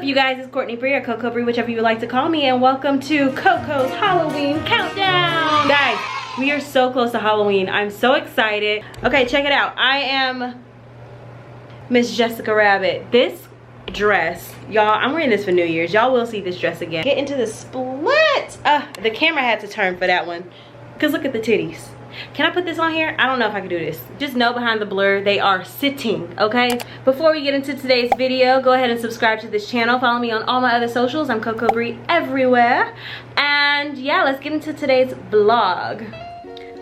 up, you guys? It's Courtney Bree or Coco Bree, whichever you would like to call me, and welcome to Coco's Halloween Countdown. Guys, we are so close to Halloween. I'm so excited. Okay, check it out. I am Miss Jessica Rabbit. This dress, y'all, I'm wearing this for New Year's. Y'all will see this dress again. Get into the split. The camera had to turn for that one, because look at the titties. Can I put this on here? I don't know if I can do this. Just know behind the blur, they are sitting, okay? Before we get into today's video, go ahead and subscribe to this channel. Follow me on all my other socials. I'm Coco Bree everywhere. And yeah, let's get into today's vlog.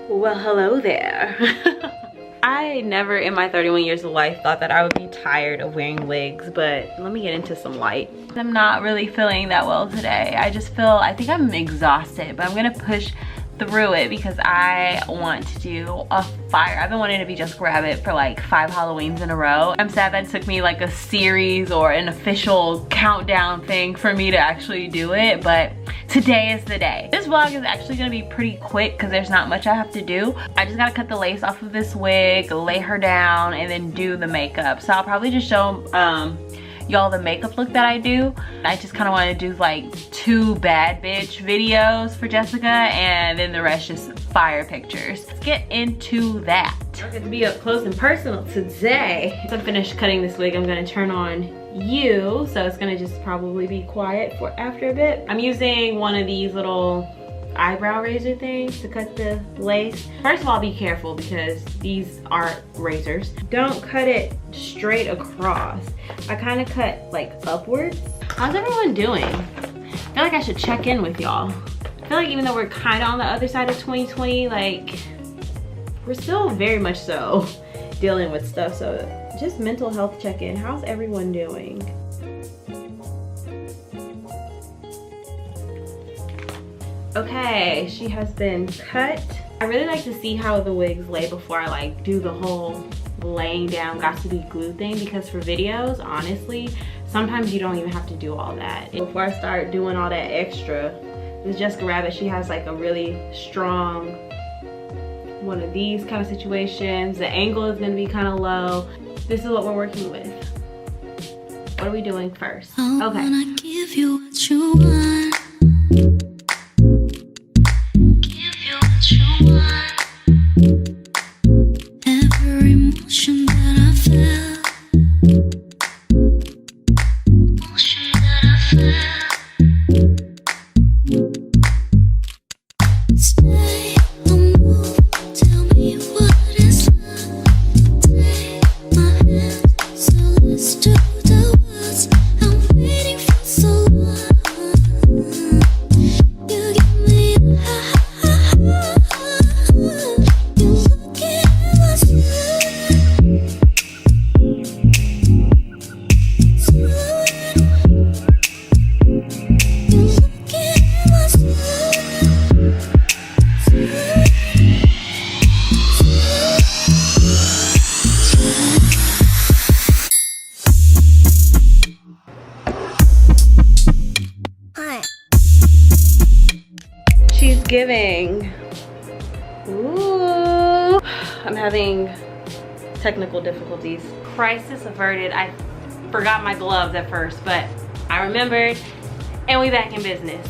Well, hello there. I never in my 31 years of life thought that I would be tired of wearing wigs, but let me get into some light. I'm not really feeling that well today. I think I'm exhausted, but I'm gonna push through it because I want to do a fire. I've been wanting to be Jessica Rabbit for like 5 Halloweens in a row. I'm sad that it took me like a series or an official countdown thing for me to actually do it, but today is the day. This vlog is actually gonna be pretty quick because there's not much I have to do. I just gotta cut the lace off of this wig, lay her down, and then do the makeup. So I'll probably just show y'all the makeup look that I do. I just kind of want to do like 2 bad bitch videos for Jessica, and then the rest just fire pictures. Let's get into that. We're going to be up close and personal today. Once I'm finished cutting this wig, I'm going to turn on you, so it's going to just probably be quiet for after a bit. I'm using one of these little eyebrow razor things to cut the lace. First of all, be careful because these are razors. Don't cut it straight across. I kind of cut like upwards. How's everyone doing? I feel like I should check in with y'all. I feel like even though we're kind of on the other side of 2020, like we're still very much so dealing with stuff. So just mental health check-in. How's everyone doing? Okay, she has been cut. I really like to see how the wigs lay before I like do the whole laying down got to be glue thing, because for videos, honestly, sometimes you don't even have to do all that. Before I start doing all that extra, this Jessica Rabbit, she has like a really strong one of these kind of situations. The angle is gonna be kind of low. This is what we're working with. What are we doing first? Okay. I give you what you want. Giving. Ooh. I'm having technical difficulties. Crisis averted. I forgot my gloves at first, but I remembered, and we back in business.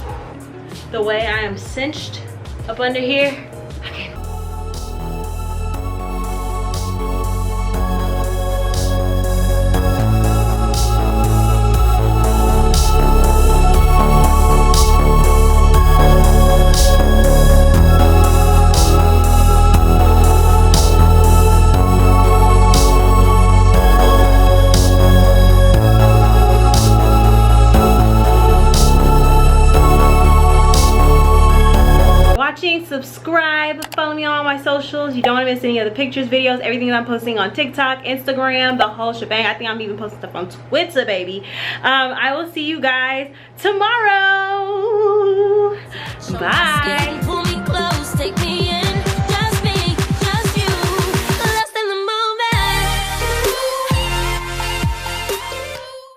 The way I am cinched up under here, subscribe, follow me on all my socials. You don't want to miss any other pictures, videos, everything that I'm posting on TikTok, Instagram, the whole shebang. I think I'm even posting stuff on Twitter, baby. I will see you guys tomorrow. Bye.